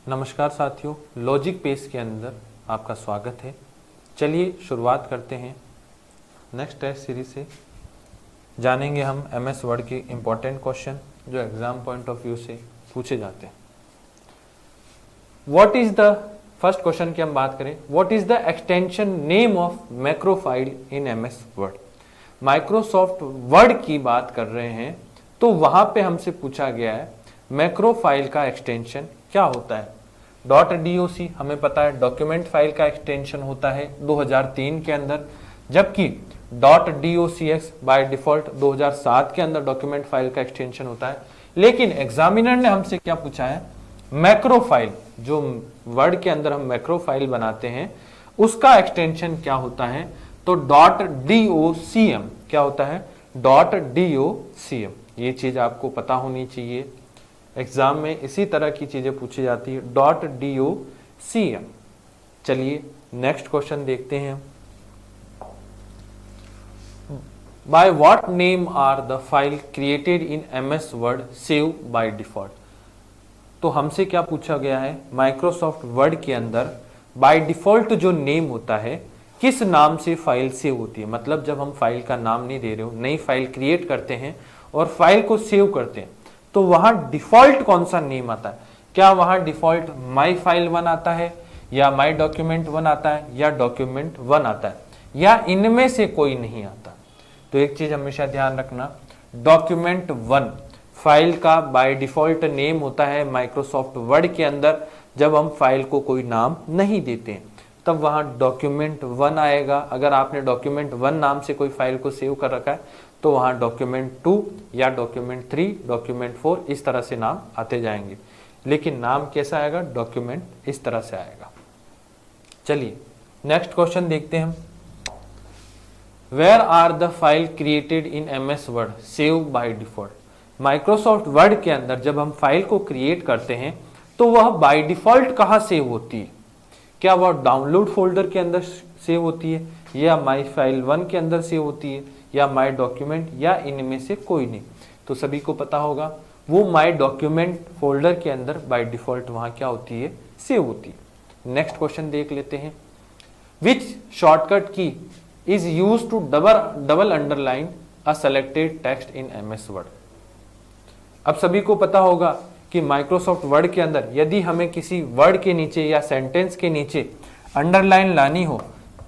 नमस्कार साथियों, logic page के अंदर आपका स्वागत है। चलिए शुरुआत करते हैं नेक्स्ट टेस्ट सीरीज से। जानेंगे हम एमएस वर्ड के इम्पोर्टेंट क्वेश्चन जो एग्जाम पॉइंट ऑफ व्यू से पूछे जाते हैं। What is the first question की हम बात करें, what is the extension name of macro file in MS word. Microsoft word की बात कर रहे हैं तो वहां पे हमसे पूछा गया है मैक्रो फाइल का एक्सटेंशन क्या होता है। .doc हमें पता है डॉक्यूमेंट फाइल का एक्सटेंशन होता है 2003 के अंदर, जबकि .docx बाय डिफॉल्ट 2007 के अंदर डॉक्यूमेंट फाइल का एक्सटेंशन होता है। लेकिन एग्जामिनर ने हमसे क्या पूछा है, मैक्रो फाइल, जो वर्ड के अंदर हम मैक्रो फाइल बनाते हैं उसका एक्सटेंशन क्या होता है। तो .docm क्या होता है, .docm। ये चीज आपको पता होनी चाहिए, एग्जाम में इसी तरह की चीजें पूछी जाती है, .docm। चलिए नेक्स्ट क्वेश्चन देखते हैं। By what name are the file created in MS Word save by default. तो हमसे क्या पूछा गया है, माइक्रोसॉफ्ट वर्ड के अंदर बाय डिफॉल्ट जो नेम होता है किस नाम से फाइल सेव होती है। मतलब जब हम फाइल का नाम नहीं दे रहे हो, नई फाइल क्रिएट करते हैं और फाइल को सेव करते हैं तो वहां डिफॉल्ट कौन सा नेम आता है। क्या वहां डिफॉल्ट माई फाइल 1 आता है, या माई डॉक्यूमेंट 1 आता है, या डॉक्यूमेंट 1 आता है, या इनमें से कोई नहीं आता। तो एक चीज हमेशा ध्यान रखना, डॉक्यूमेंट 1 फाइल का बाय डिफॉल्ट नेम होता है माइक्रोसॉफ्ट वर्ड के अंदर। जब हम फाइल को कोई नाम नहीं देते हैं तब वहां डॉक्यूमेंट 1 आएगा। अगर आपने डॉक्यूमेंट 1 नाम से कोई फाइल को सेव कर रखा है तो वहां डॉक्यूमेंट 2 या डॉक्यूमेंट 3, डॉक्यूमेंट 4 इस तरह से नाम आते जाएंगे। लेकिन नाम कैसा आएगा, डॉक्यूमेंट इस तरह से आएगा। चलिए नेक्स्ट क्वेश्चन देखते हैं हम। Where are the file created in MS Word save by default. Microsoft Word के अंदर जब हम फाइल को क्रिएट करते हैं तो वह बाय डिफॉल्ट कहां सेव होती है। क्या वह डाउनलोड फोल्डर के अंदर सेव होती है, या माई फाइल 1 के अंदर सेव होती है, या माई डॉक्यूमेंट, या इनमें से कोई नहीं। तो सभी को पता होगा वो माई डॉक्यूमेंट फोल्डर के अंदर बाय डिफॉल्ट वहां क्या होती है, सेव होती है। नेक्स्ट क्वेश्चन देख लेते हैं। Which shortcut key is use to double underline a selected text in MS Word. अब सभी को पता होगा कि माइक्रोसॉफ्ट वर्ड के अंदर यदि हमें किसी वर्ड के नीचे या सेंटेंस के नीचे अंडरलाइन लानी हो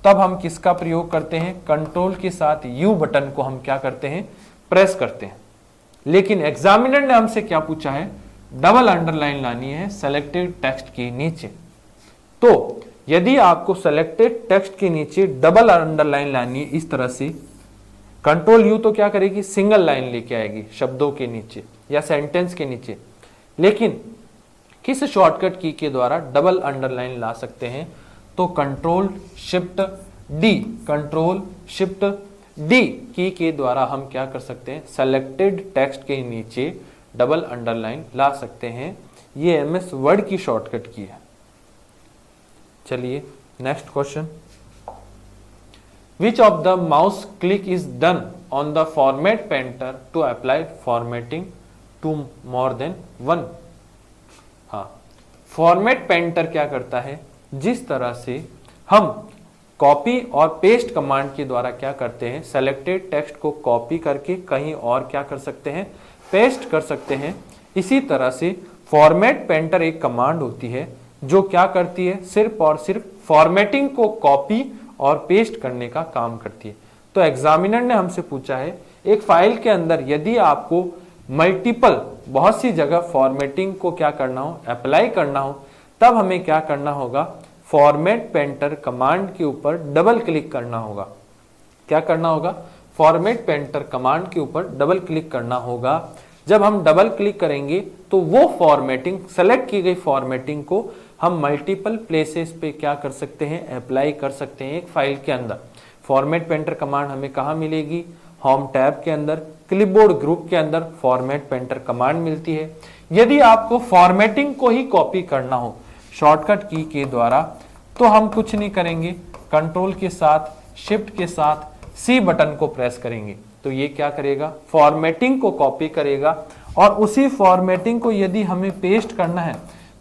तब हम किसका प्रयोग करते हैं, कंट्रोल के साथ यू बटन को हम क्या करते हैं, प्रेस करते हैं। लेकिन एग्जामिनर ने हमसे क्या पूछा है, डबल अंडरलाइन लानी है सेलेक्टेड टेक्स्ट के नीचे। तो यदि आपको सेलेक्टेड टेक्स्ट के नीचे डबल अंडरलाइन लानी है इस तरह से, कंट्रोल यू तो क्या करेगी, सिंगल लाइन लेके आएगी शब्दों के नीचे या सेंटेंस के नीचे। लेकिन किस शॉर्टकट की के द्वारा डबल अंडरलाइन ला सकते हैं, तो कंट्रोल शिफ्ट डी की के द्वारा हम क्या कर सकते हैं, सेलेक्टेड टेक्स्ट के नीचे डबल अंडरलाइन ला सकते हैं। ये एमएस वर्ड की शॉर्टकट की है। चलिए next question. Which of the mouse click is done on the format painter to apply formatting to more than 1। हाँ, फॉर्मेट पेंटर क्या करता है, जिस तरह से हम कॉपी और पेस्ट कमांड के द्वारा क्या करते हैं, सेलेक्टेड टेक्स्ट को कॉपी करके कहीं और क्या कर सकते हैं, पेस्ट कर सकते हैं। इसी तरह से फॉर्मेट पेंटर एक कमांड होती है जो क्या करती है, सिर्फ और सिर्फ फॉर्मेटिंग को कॉपी और पेस्ट करने का काम करती है। तो एग्जामिनर ने हमसे पूछा है एक फाइल के अंदर यदि आपको मल्टीपल बहुत सी जगह फॉर्मेटिंग को क्या करना हो, अप्लाई करना हो, तब हमें क्या करना होगा, फॉर्मेट पेंटर कमांड के ऊपर डबल क्लिक करना होगा। क्या करना होगा, फॉर्मेट पेंटर कमांड के ऊपर डबल क्लिक करना होगा। जब हम डबल क्लिक करेंगे तो वो फॉर्मेटिंग, सेलेक्ट की गई फॉर्मेटिंग को हम मल्टीपल प्लेसेस पे क्या कर सकते हैं, अप्लाई कर सकते हैं एक फाइल के अंदर। फॉर्मेट पेंटर कमांड हमें कहाँ मिलेगी, होम टैब के अंदर, क्लिपबोर्ड ग्रुप के अंदर फॉर्मेट पेंटर कमांड मिलती है। यदि आपको फॉर्मेटिंग को ही कॉपी करना हो शॉर्टकट की के द्वारा तो हम कुछ नहीं करेंगे, कंट्रोल के साथ शिफ्ट के साथ सी बटन को प्रेस करेंगे तो ये क्या करेगा, फॉर्मेटिंग को कॉपी करेगा। और उसी फॉर्मेटिंग को यदि हमें पेस्ट करना है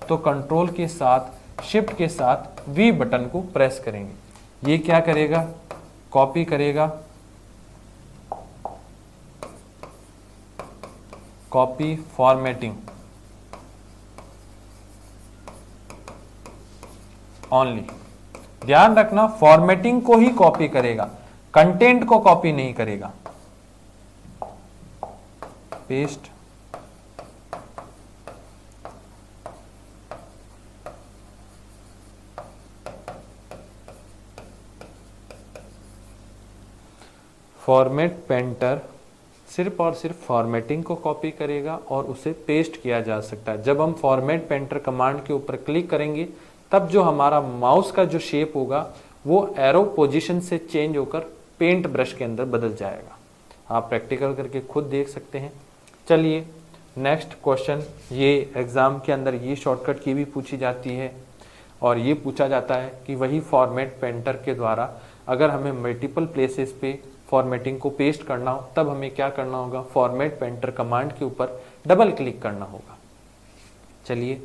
तो कंट्रोल के साथ शिफ्ट के साथ वी बटन को प्रेस करेंगे। ये क्या करेगा, कॉपी करेगा, कॉपी फॉर्मेटिंग ओनली। ध्यान रखना फॉर्मेटिंग को ही कॉपी करेगा, कंटेंट को कॉपी नहीं करेगा। पेस्ट फॉर्मेट पेंटर सिर्फ और सिर्फ फॉर्मेटिंग को कॉपी करेगा और उसे पेस्ट किया जा सकता है। जब हम फॉर्मेट पेंटर कमांड के ऊपर क्लिक करेंगे तब जो हमारा माउस का जो शेप होगा वो एरो पोजीशन से चेंज होकर पेंट ब्रश के अंदर बदल जाएगा। आप प्रैक्टिकल करके खुद देख सकते हैं। चलिए नेक्स्ट क्वेश्चन, ये एग्जाम के अंदर ये शॉर्टकट की भी पूछी जाती है और ये पूछा जाता है कि वही फॉर्मेट पेंटर के द्वारा अगर हमें मल्टीपल प्लेसेस पे फॉर्मेटिंग को पेस्ट करना हो तब हमें क्या करना होगा, फॉर्मेट पेंटर कमांड के ऊपर डबल क्लिक करना होगा। चलिए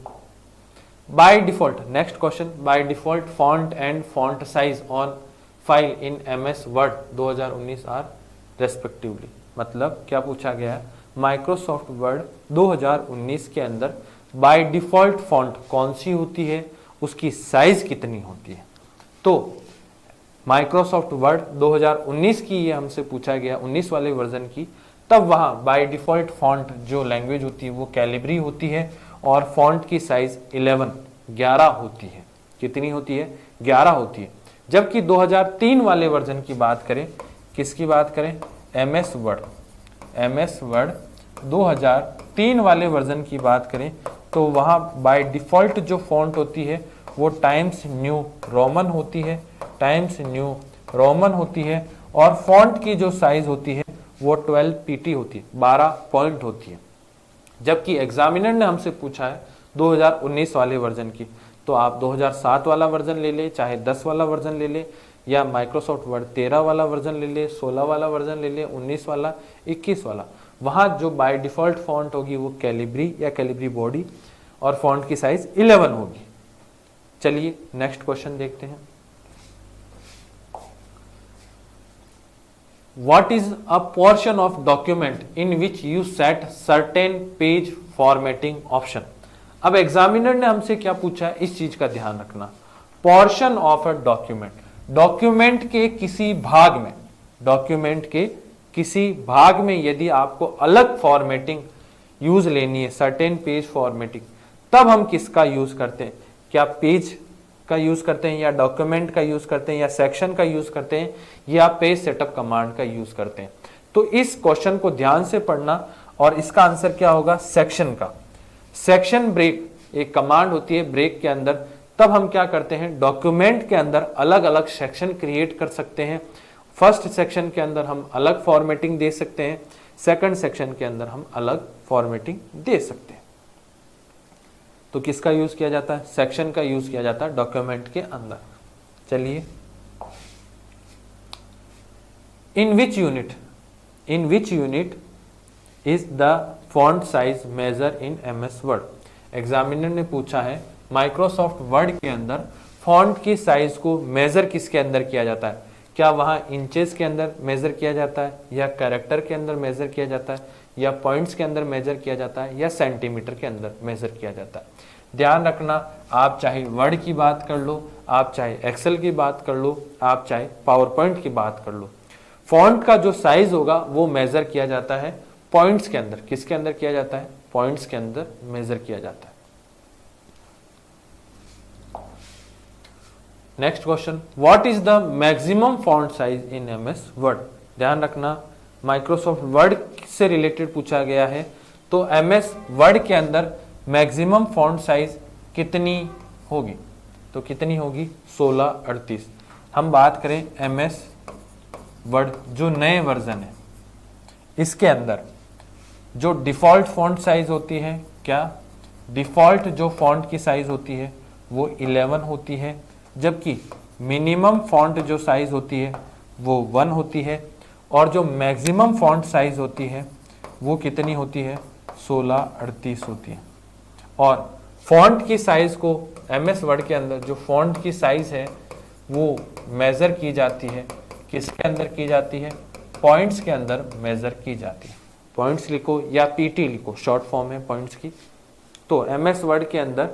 by default, next question, by default font and font size on file in MS Word 2019 are respectively. मतलब क्या पूछा गया है, माइक्रोसॉफ्ट वर्ड 2019 के अंदर बाय डिफॉल्ट फॉन्ट कौन सी होती है, उसकी साइज कितनी होती है। तो माइक्रोसॉफ्ट वर्ड 2019 की ये हमसे पूछा गया, 19 वाले वर्जन की, तब वहां बाय डिफॉल्ट फॉन्ट जो लैंग्वेज होती है वो कैलिब्री होती है और फॉन्ट की साइज 11 होती है। कितनी होती है, 11 होती है। जबकि 2003 वाले वर्जन की बात करें, किसकी बात करें, MS वर्ड 2003 वाले वर्जन की बात करें तो वहां बाय डिफॉल्ट जो फॉन्ट होती है वो टाइम्स न्यू रोमन होती है, टाइम्स न्यू रोमन होती है और फॉन्ट की जो साइज होती है वो 12 PT होती है, 12 पॉइंट होती है। जबकि एग्जामिनर ने हमसे पूछा है 2019 वाले वर्जन की, तो आप 2007 वाला वर्जन ले ले, चाहे 10 वाला वर्जन ले ले, या माइक्रोसॉफ्ट वर्ड 13 वाला वर्जन ले ले, 16 वाला वर्जन ले ले, 19 वाला, 21 वाला, वहां जो बाय डिफॉल्ट फॉन्ट होगी वो कैलिब्री या कैलिब्री बॉडी और फॉन्ट की साइज 11 होगी। चलिए नेक्स्ट क्वेश्चन देखते हैं। What is a portion of document in which you set certain page formatting option? अब एग्जामिनर ने हमसे क्या पूछा है, इस चीज का ध्यान रखना। Portion of a document, document के किसी भाग में, डॉक्यूमेंट के किसी भाग में यदि आपको अलग फॉर्मेटिंग यूज लेनी है, सर्टेन पेज फॉर्मेटिंग, तब हम किसका यूज करते हैं, क्या पेज का यूज करते हैं या डॉक्यूमेंट का यूज करते हैं या सेक्शन का यूज करते हैं या पेज सेटअप कमांड का यूज करते हैं। तो इस क्वेश्चन को ध्यान से पढ़ना और इसका आंसर क्या होगा, सेक्शन का। सेक्शन ब्रेक एक कमांड होती है ब्रेक के अंदर, तब हम क्या करते हैं, डॉक्यूमेंट के अंदर अलग अलग सेक्शन क्रिएट कर सकते हैं। फर्स्ट सेक्शन के अंदर हम अलग फॉर्मेटिंग दे सकते हैं, सेकंड सेक्शन के अंदर हम अलग फॉर्मेटिंग दे सकते हैं। तो किसका यूज किया जाता है, सेक्शन का यूज किया जाता है डॉक्यूमेंट के अंदर। चलिए in which unit is the font size measure in MS Word. Examiner ने पूछा है माइक्रोसॉफ्ट वर्ड के अंदर फॉन्ट की साइज को मेजर किसके अंदर किया जाता है, क्या वहां इंचेस के अंदर मेजर किया जाता है या कैरेक्टर के अंदर मेजर किया जाता है या पॉइंट्स के अंदर मेजर किया जाता है या सेंटीमीटर के अंदर मेजर किया जाता है। ध्यान रखना, आप चाहे वर्ड की बात कर लो, आप चाहे एक्सेल की बात कर लो, आप चाहे पावर पॉइंट की बात कर लो, फॉन्ट का जो साइज होगा वो मेजर किया जाता है पॉइंट्स के अंदर। किसके अंदर किया जाता है, पॉइंट्स के अंदर मेजर किया जाता है। Next question, what is the maximum font size in MS word. ध्यान रखना, माइक्रोसॉफ्ट वर्ड से रिलेटेड पूछा गया है, तो MS वर्ड के अंदर मैक्सिमम फॉन्ट साइज कितनी होगी, तो कितनी होगी, 1638। हम बात करें MS वर्ड जो नए वर्जन है, इसके अंदर जो डिफॉल्ट फॉन्ट साइज होती है, क्या डिफॉल्ट जो फॉन्ट की साइज होती है वो 11 होती है, जबकि मिनिमम फॉन्ट जो साइज होती है वो 1 होती है और जो मैक्सिमम फॉन्ट साइज होती है वो कितनी होती है, 1638 होती है। और फॉन्ट की साइज को एमएस वर्ड के अंदर जो फॉन्ट की साइज है वो मेजर की जाती है, किसके अंदर की जाती है, पॉइंट्स के अंदर मेजर की जाती है। पॉइंट्स लिखो या पीटी लिखो, शॉर्ट फॉर्म है पॉइंट्स की। तो एमएस वर्ड के अंदर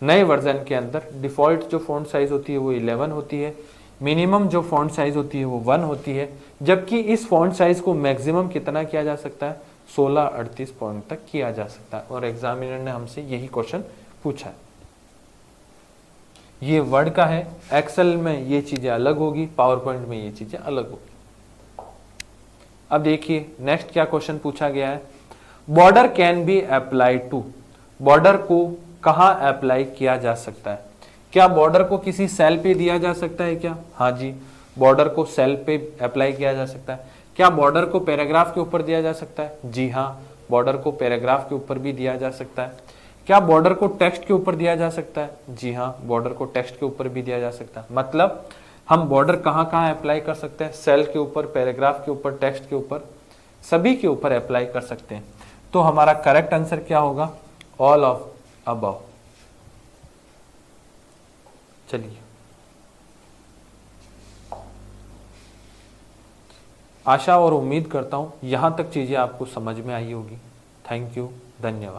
नए वर्जन के अंदर डिफॉल्ट जो फॉन्ट साइज होती है वो 11 होती है, मिनिमम जो फॉन्ट साइज होती है वो 1 होती है, जबकि इस फॉन्ट साइज को मैक्सिमम कितना किया जा सकता है, 16-38 पॉइंट तक किया जा सकता है। और एग्जामिनर ने हमसे यही क्वेश्चन पूछा है। ये वर्ड का है, एक्सेल में ये चीजें अलग होगी, पावर पॉइंट में ये चीजें अलग होगी। अब देखिए नेक्स्ट क्या क्वेश्चन पूछा गया है, border can be applied to, border को कहां अप्लाई किया जा सकता है। क्या बॉर्डर को किसी सेल पे दिया जा सकता है क्या? हाँ जी, बॉर्डर को सेल पे अप्लाई किया जा सकता है। क्या बॉर्डर को पैराग्राफ के ऊपर दिया जा सकता है? जी हाँ, बॉर्डर को पैराग्राफ के ऊपर भी दिया जा सकता है। क्या बॉर्डर को टेक्स्ट के ऊपर दिया जा सकता है? जी हाँ, बॉर्डर को टेक्स्ट के ऊपर भी दिया जा सकता है। मतलब हम बॉर्डर कहाँ कहाँ अप्लाई कर सकते हैं? सेल के ऊपर, पैराग्राफ के ऊपर, टेक्स्ट के ऊपर, सभी के ऊपर अप्लाई कर सकते हैं। तो हमारा करेक्ट आंसर क्या होगा? All of above. चलिए, आशा और उम्मीद करता हूं यहां तक चीजें आपको समझ में आई होगी। थैंक यू, धन्यवाद।